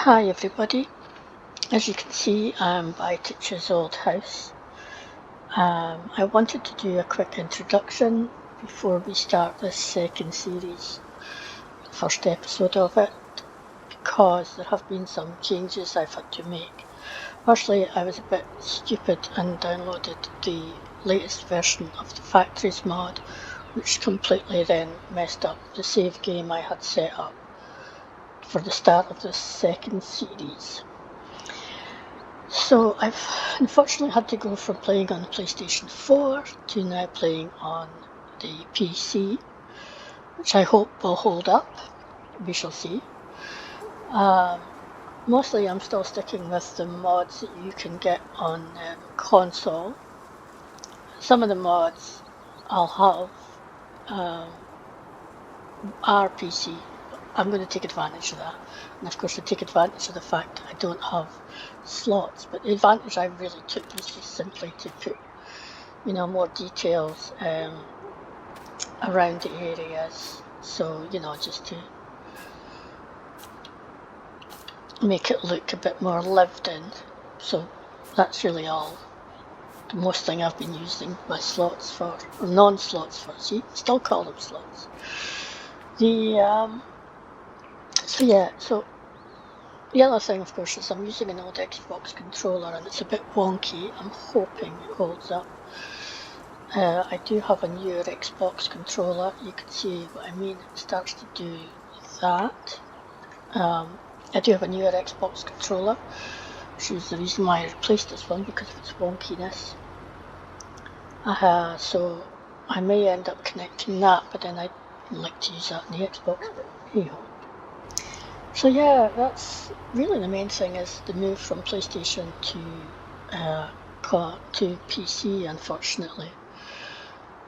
Hi everybody, as you can see I'm by Titch's old house. I wanted to do a quick introduction before we start this second series, first episode of it, because there have been some changes I've had to make. Firstly, I was a bit stupid and downloaded the latest version of the Factories mod, which completely then messed up the save game I had set up for the start of this second series. So I've unfortunately had to go from playing on the PlayStation 4 to now playing on the PC, which I hope will hold up. We shall see. Mostly I'm still sticking with the mods that you can get on console. Some of the mods I'll have are PC. I'm going to take advantage of that, and of course I take advantage of the fact that I don't have slots, but the advantage I really took was just simply to put more details around the areas, so just to make it look a bit more lived in. So that's really all, the most thing I've been using my slots for, or non-slots for. See, still call them slots. So the other thing, of course, is I'm using an old Xbox controller and it's a bit wonky. I'm hoping it holds up. I do have a newer Xbox controller. You can see what I mean. It starts to do that. I do have a newer Xbox controller, which is the reason why I replaced this one, because of its wonkiness. So I may end up connecting that, but then I'd like to use that on the Xbox, but anyhow. So yeah, that's really the main thing, is the move from PlayStation to PC, unfortunately.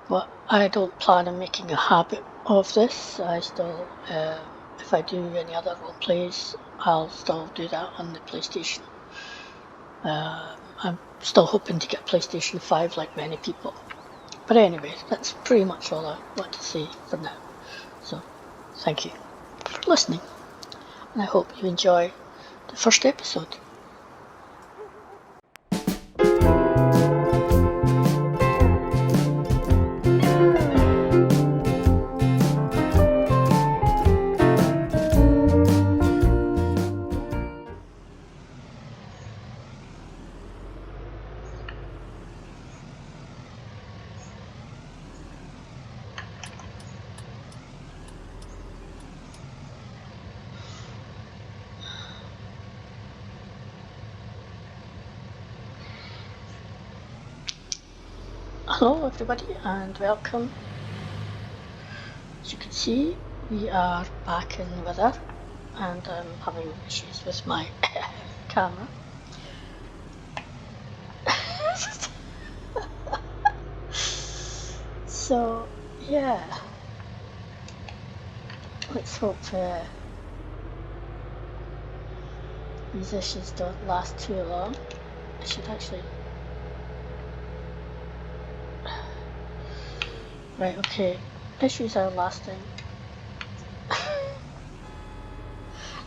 But I don't plan on making a habit of this. I still, if I do any other role plays, I'll still do that on the PlayStation. I'm still hoping to get PlayStation 5 like many people. But anyway, that's pretty much all I want to say for now. So, thank you for listening. And I hope you enjoy the first episode. Hello everybody and welcome. As you can see, we are back in Wyther and I'm having issues with my camera. So yeah, let's hope these issues don't last too long. I should actually... Right, okay, issues are lasting.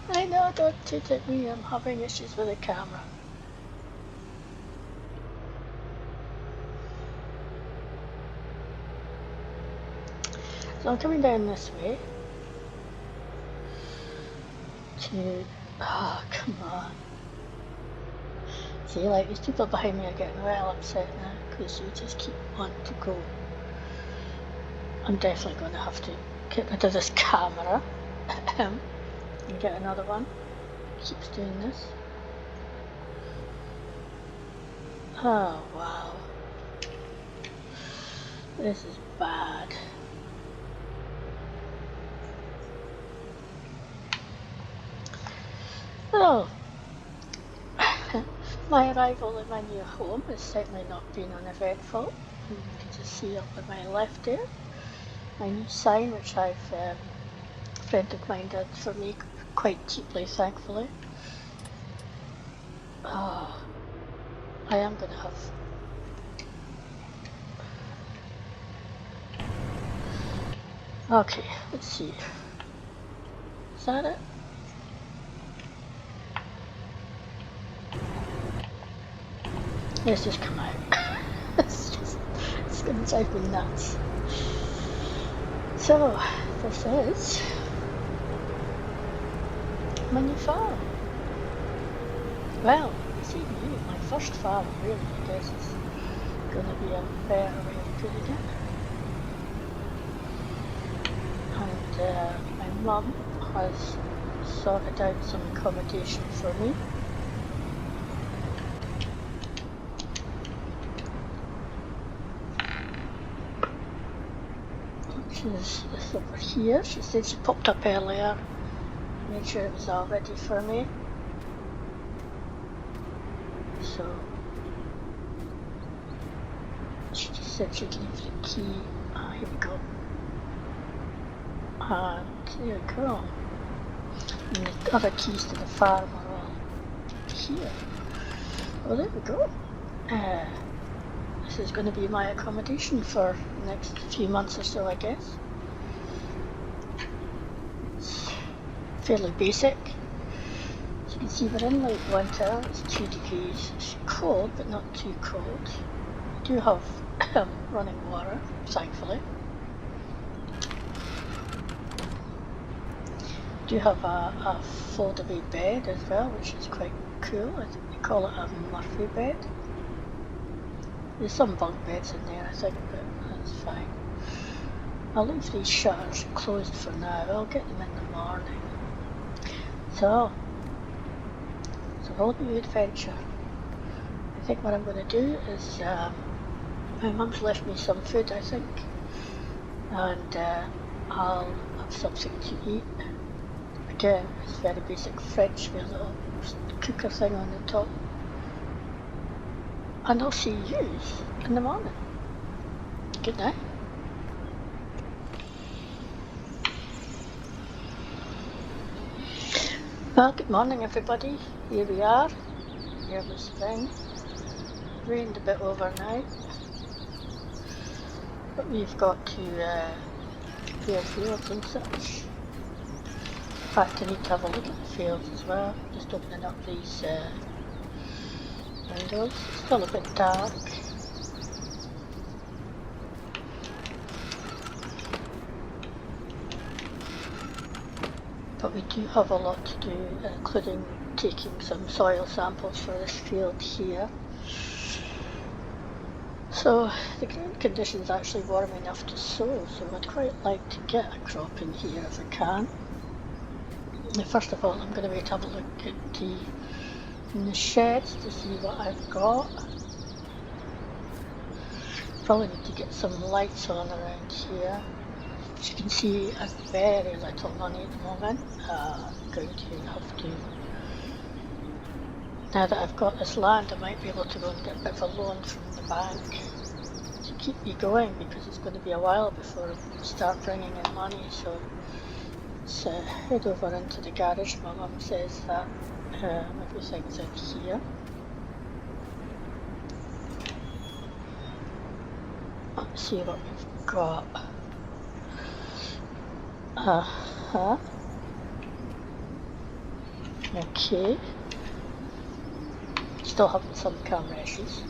I know, don't toot at me, I'm having issues with the camera. So I'm coming down this way to... Oh, come on. See, like, these people behind me are getting well upset now because you just keep wanting to go. I'm definitely going to have to get rid of this camera and get another one. Keeps doing this. Oh wow, this is bad. Oh, my arrival in my new home has certainly not been uneventful. You can just see up on my left there my new sign, which a friend of mine did for me quite cheaply, thankfully. Oh, I am going to have... Okay, let's see. Is that it? Let's just come out. It's gonna drive me nuts. So, this is my new farm. Well, it's even new, my first farm really, I guess is gonna be a better way of putting it. And my mum has sorted out some accommodation for me. Which is this over here. She said she popped up earlier, made sure it was all ready for me. So she just said she'd leave the key. Here we go. And there we go. And the other keys to the farm are all here. Well, there we go. This is going to be my accommodation for the next few months or so, I guess. It's fairly basic. As you can see, we're in late winter. It's 2 degrees. It's cold, but not too cold. We do have running water, thankfully. Do have a fold-away bed as well, which is quite cool. I think they call it a Murphy bed. There's some bunk beds in there, I think, but that's fine. I'll leave these shutters closed for now. I'll get them in the morning. So, it's a whole new adventure. I think what I'm going to do is, my mum's left me some food, I think, and I'll have something to eat. Again, it's very basic French with a little cooker thing on the top. And I'll see you in the morning. Good night. Well, good morning everybody. Here we are. Here was spring. Rained a bit overnight. But we've got to bare fields and such. In fact, I need to have a look at the fields as well. Just opening up these windows. It's still a bit dark. But we do have a lot to do, including taking some soil samples for this field here. So the ground conditions are actually warm enough to sow, so I'd quite like to get a crop in here if I can. Now, first of all, I'm going to wait to have a look at in the sheds to see what I've got. Probably need to get some lights on around here. As you can see, I've very little money at the moment. I'm going to have to, now that I've got this land, I might be able to go and get a bit of a loan from the bank to keep me going, because it's going to be a while before I start bringing in money. So let's head over into the garage. My mum says that everything's in here. Let's see what we've got. Okay. Still having some camera issues.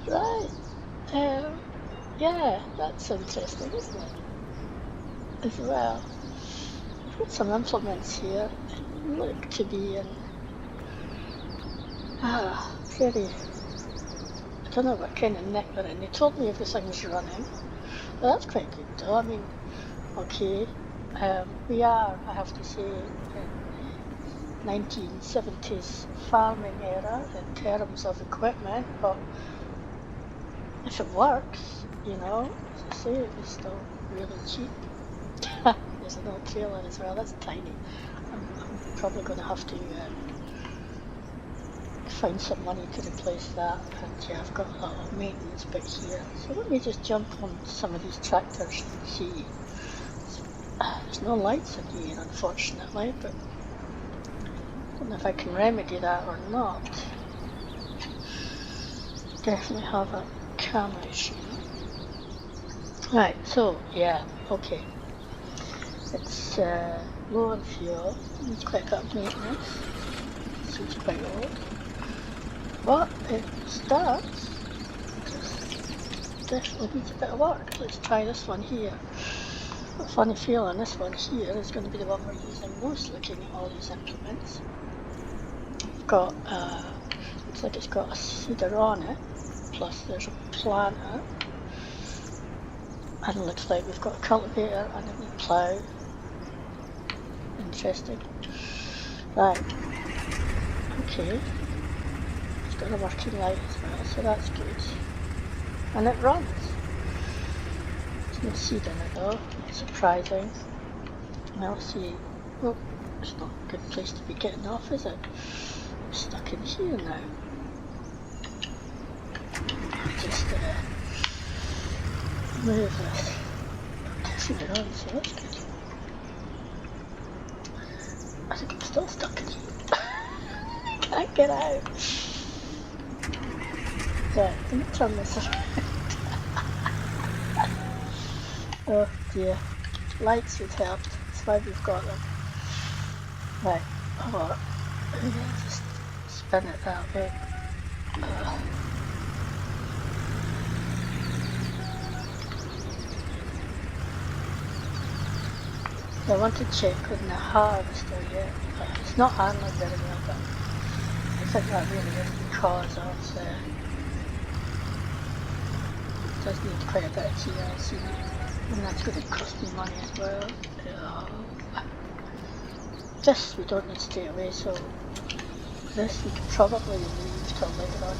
Right. Yeah, that's interesting, isn't it? As well. I've got some implements here that look to be in very, I don't know what kind of nick they're in. They told me everything's running. Well, that's quite good though. I mean, okay, we are, I have to say, in 1970s farming era in terms of equipment, but if it works, you know, as I say, it was still really cheap. There's an old trailer as well, that's tiny. I'm probably going to have to find some money to replace that, and yeah, I've got a little maintenance bit here. So let me just jump on some of these tractors and see. There's no lights in here, unfortunately, but I don't know if I can remedy that or not. Definitely have a camera issue. Right, so yeah, okay. It's low on fuel, needs quite a bit of maintenance. feels quite old. But it starts. Definitely needs a bit of work. Let's try this one here. A funny feeling this one here is going to be the one we're using most, looking at all these implements. We've got, looks like it's got a seeder on it, plus there's a planter, and it looks like we've got a cultivator and a wee plough. Interesting. Right, okay, it's got a working light as well, so that's good. And it runs. There's no seed in it though, that's surprising. Now let's see, oh, it's not a good place to be getting off, is it? I'm stuck in here now. Just move this. Definitely runs, so that's good. I think I'm still stuck in here. I can't get out. Right, let me turn this around. Oh dear. Lights would help. That's why we've got them. Right, oh, just spin it that way. I want to check on the harvester yet. It's not handling very well, but I think that really is because of the... It does need quite a bit of TLC, and that's going to cost me money as well. This we don't need straight away, so this we can probably leave till later on in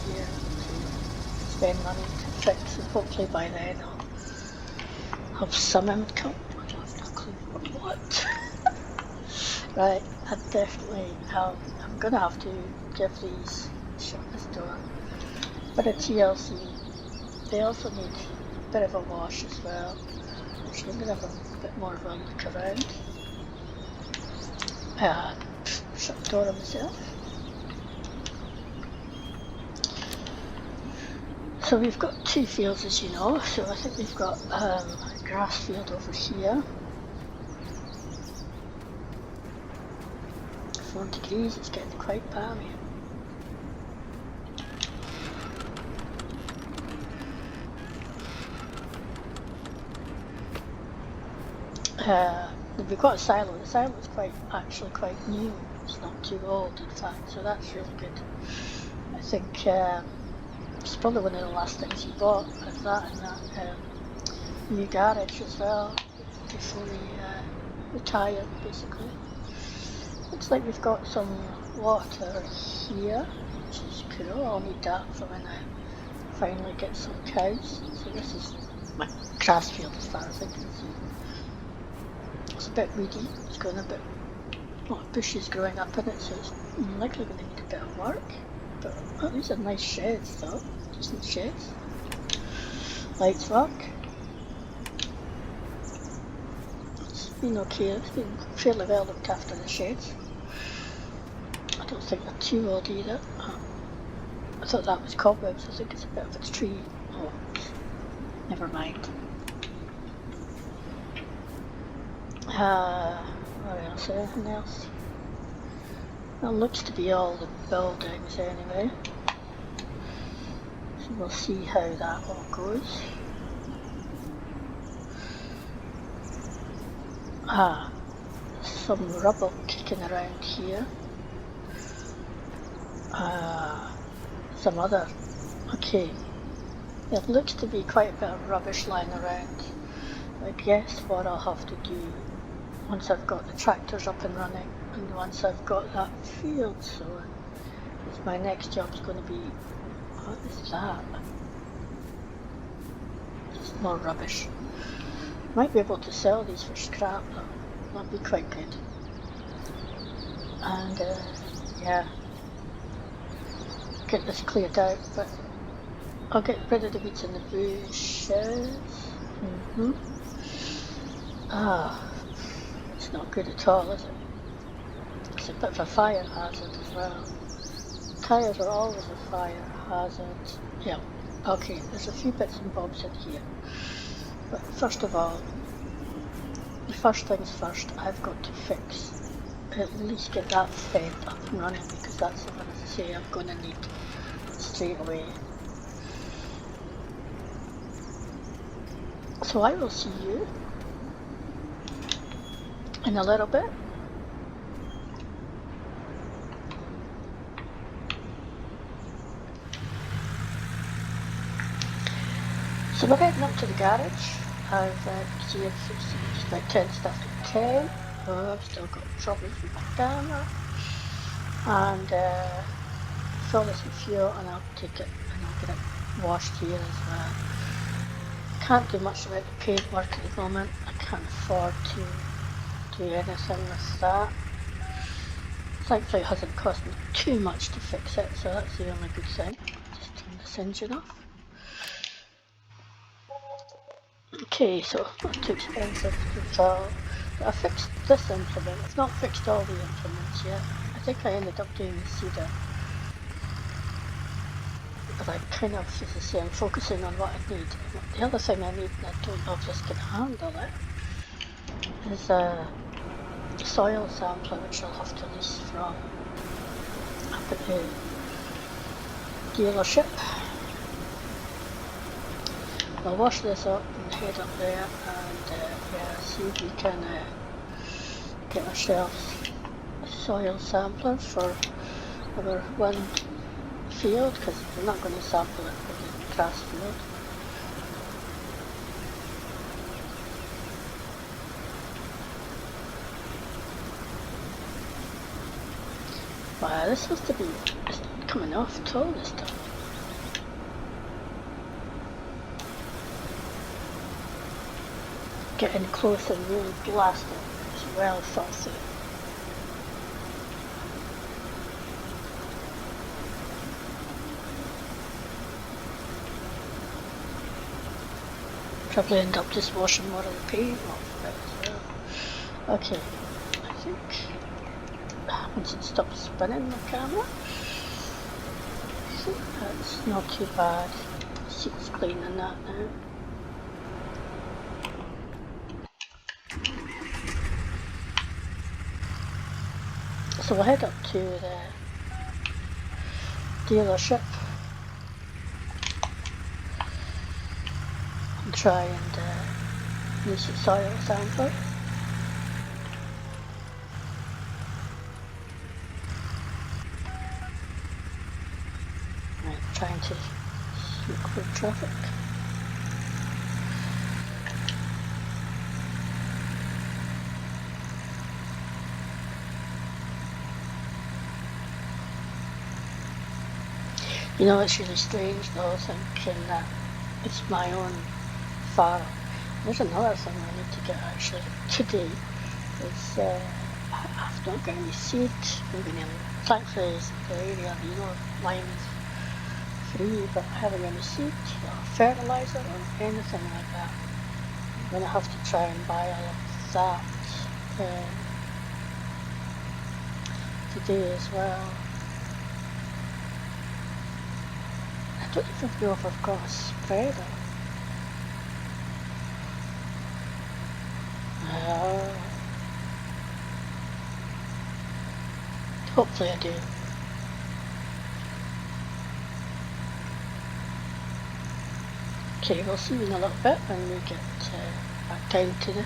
the year to spend money to fix, and hopefully by then I'll have some income. What? Right, I definitely I'm gonna have to give these, shut this door, a bit of TLC. They also need a bit of a wash as well, so I'm gonna have a bit more of a look around. Shut the door on myself. So we've got two fields, as you know, so I think we've got a grass field over here. 4 degrees, it's getting quite balmy. We've got a silo. The silo is actually quite new. It's not too old, in fact, so that's really good. I think it's probably one of the last things he bought, is that and that new garage as well, before he retired, basically. Looks like we've got some water here, which is cool. I'll need that for when I finally get some cows. So this is my grass field as far as I can see. It's a bit weedy, it's got a lot of bushes growing up in it, so it's likely going to need a bit of work. But oh, these are nice sheds though, decent sheds. Lights work. It's been okay, it's been fairly well looked after, the sheds. I don't think they're too old either. I thought that was cobwebs, I think it's a bit of a tree. Oh, never mind. What else? Anything else? That looks to be all the buildings anyway. So we'll see how that all goes. Some rubble kicking around here. Some other, okay. It looks to be quite a bit of rubbish lying around. I guess what I'll have to do once I've got the tractors up and running, and once I've got that field sown, is my next job's going to be, what is that? Just more rubbish. Might be able to sell these for scrap though, that'd be quite good. And yeah, get this cleared out, but I'll get rid of the weeds in the bushes. It's not good at all, is it? It's a bit of a fire hazard as well. Tyres are always a fire hazard. Yeah, okay, there's a few bits and bobs in here. But first of all, the first things first, I've got to fix at least get that fed up and running, because that's the one, as I say, I'm going to need straight away. So I will see you in a little bit. So we're heading up to the garage. I've see it's like 10 stuff to 10. Oh, I've still got troubles with my camera. And fill this with fuel, and I'll take it and I'll get it washed here as well. Can't do much about the paintwork at the moment. I can't afford to do anything with that. Thankfully it hasn't cost me too much to fix it, so that's the only good thing. Just turn this engine off. Okay, so not too expensive to fill. I fixed this implement. I've not fixed all the implements yet. I think I ended up doing the cedar. But I kind of, as I say, I'm focusing on what I need. The other thing I need, and I don't know if this can handle it, is a soil sampler, which I'll have to lease from up at the dealership. I'll wash this up and head up there and yeah, see if we can get ourselves a soil sampler for our one field, because we're not going to sample it for the grass field. Wow, this has to be, it's not coming off at all this time. Getting close and really blasting. It's well thought through. Probably end up just washing more of the paint off of it as well. Okay, I think once it stops spinning the camera, I think that's not too bad. The seat's clean and that now. So we'll head up to the dealership and try and use the soil sampler. Right, trying to look for traffic. You know, it's really strange though, thinking that it's my own farm. There's another thing I need to get actually today. Is I've not got any seed. Thankfully the area, you know, mine is free, but I haven't got any seed or fertilizer or anything like that. I'm going to have to try and buy all of that today as well. I don't even know if I've got a spreader. Hopefully I do. Okay, we'll see you in a little bit when we get back down to the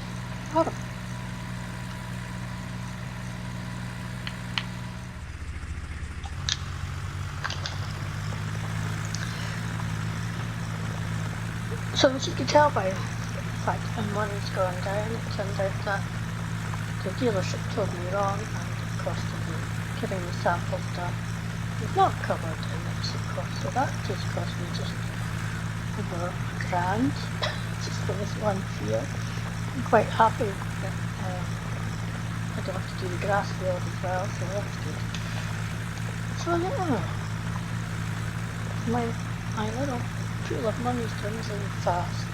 farm. So as you can tell by the fact that my money's gone down, it turns out that the dealership told me wrong, and the cost of getting the samples done is not covered in the receipt cost. So that just cost me just over £1,000 just for this one field. I'm quite happy that I don't have to do the grass field as well, so that's good. So yeah, my little pool of money's dwindling fast.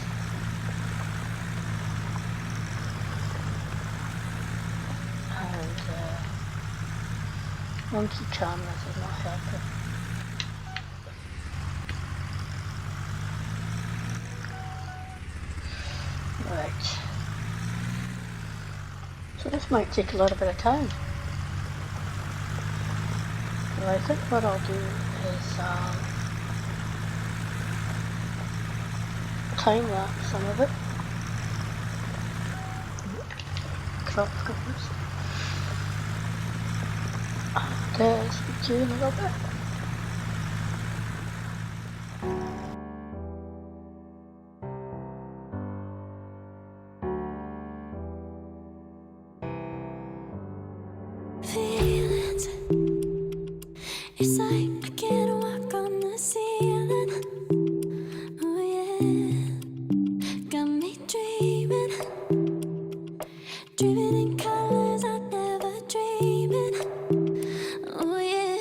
And monkey cameras are not helping. Right. So this might take a little bit of time. I think what I'll do is time lapse some of it. Crop covers. And speak to you in a little bit. Feelings, it's like I can't walk on the ceiling. Oh yeah, got me dreaming, dreaming in colors I never dreamed in. Oh yeah,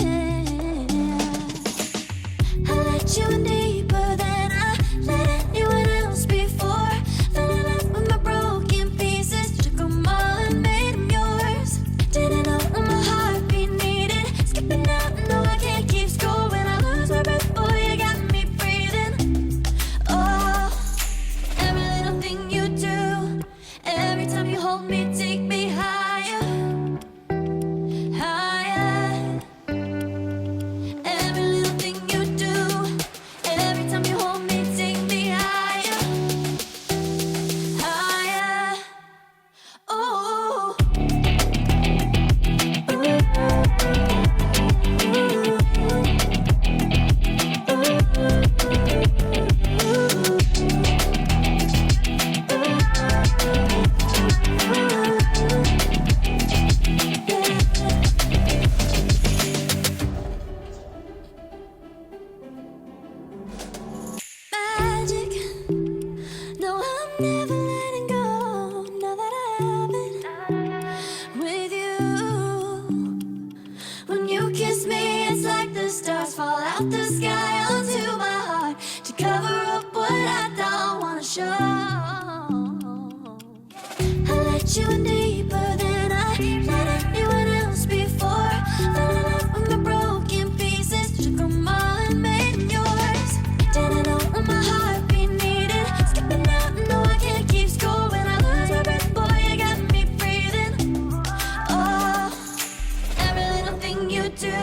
I let you in deeper than I let anyone else before. Fell in love with my broken pieces, took 'em all and made 'em yours. Didn't know what my heartbeat needed, skipping out, no I can't keep score. When I lose my breath, boy, you got me breathing. Oh, every little thing you do, every time you hold me, take me higher, higher. Every little thing you do, every time you hold me, take me higher, higher. Oh. Magic. No, I'm never letting go. Now that I have it with you. When you kiss me, it's like the stars fall out the sky onto my heart to cover up what I don't wanna show. I let you in deeper than I let anyone else before. Fell in love with my broken pieces, took 'em all and made 'em yours. Didn't know what my heartbeat needed, skipping out, no I can't keep score. When I lose my breath, boy, you got me breathing. Oh, every little thing you do,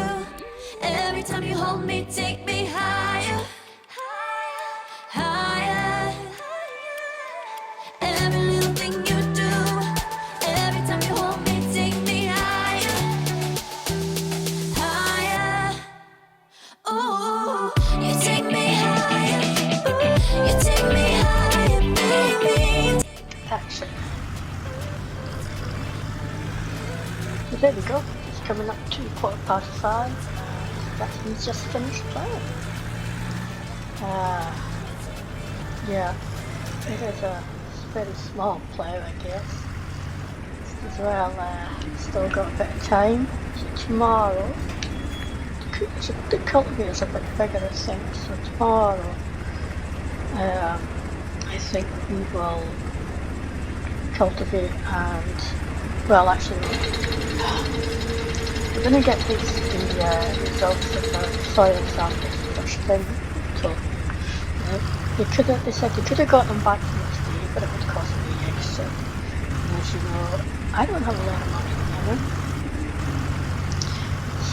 every time you hold me, take me higher, higher. Every little thing you do, every time you hold me, take me higher, higher. Oh, you take me higher, you take me higher, baby. Action. So there we go. It's coming up to 5:15, and that means just finished playing. Yeah, it is a very small player, I guess. As well, still got a bit of time. So tomorrow, the cultivator's a bit bigger, I think. So tomorrow, I think we will cultivate and, well, actually, we're going to get the results of the soil samples first thing. So they said they could have got them back the next day, but it would cost me extra. And as you know, I don't have a lot of money at the moment.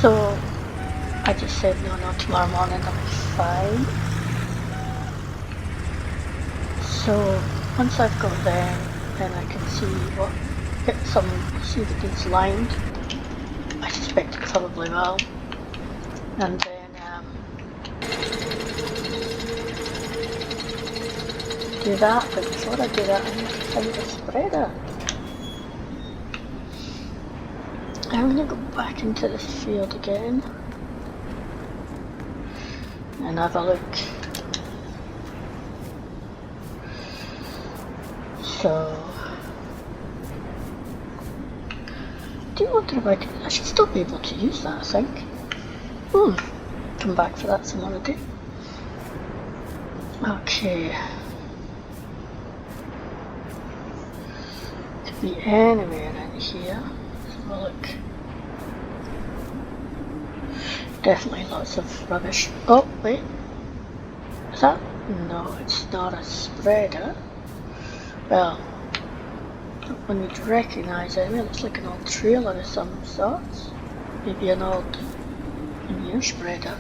So I just said no, tomorrow morning that'll be fine. So once I've got them, then I can see see the beans lined. I suspect it probably will. And then do that, but before I do that I need to find the spreader. I'm going to go back into this field again and have a look. So I do wonder if I should still be able to use that, I think. Come back for that some other day. Okay. Could be anywhere in here. Let's have a look. Definitely lots of rubbish. Oh, wait. Is that? No, it's not a spreader. Well, when you'd recognise it, it looks like an old trailer of some sorts. Maybe an old new spreader.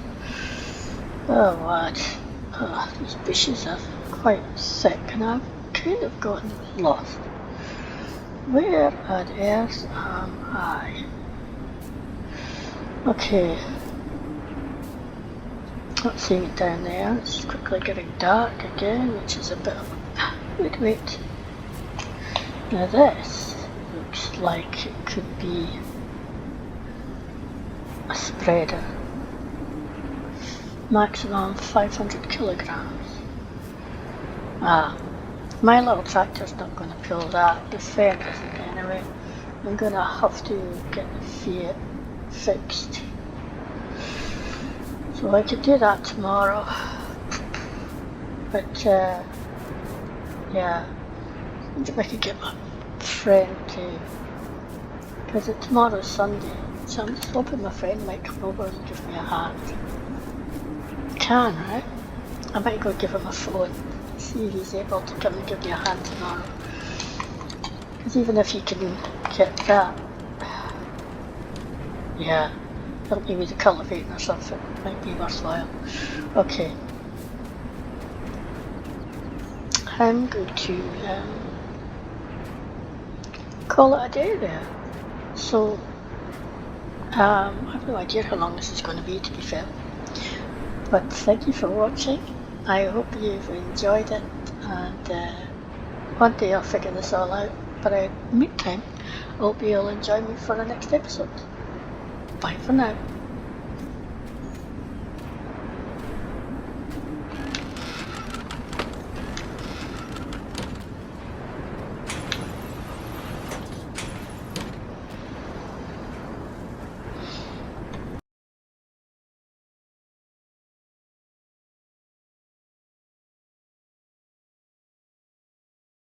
Oh what? Oh, these bushes are quite thick and I've kind of gotten lost. Where on earth am I? Okay. Not seeing it down there. It's quickly getting dark again, which is a bit of a... Wait. Now this looks like it could be a spreader. Maximum 500 kilograms. Ah, my little tractor's not going to pull that. The fan isn't anyway. I'm going to have to get the Fiat fixed. So I could do that tomorrow. But yeah, I wonder if I could get my friend to, because tomorrow's Sunday, so I'm just hoping my friend might come over and give me a hand. Can, right? I might go give him a phone, see if he's able to come and give me a hand tomorrow. Because even if you can get that, yeah, help me with the cultivating or something, might be worthwhile. Okay. I'm going to call it a day there. So, I have no idea how long this is going to be fair. But thank you for watching. I hope you've enjoyed it, and one day I'll figure this all out. But in the meantime, I hope you'll enjoy me for the next episode. Bye for now.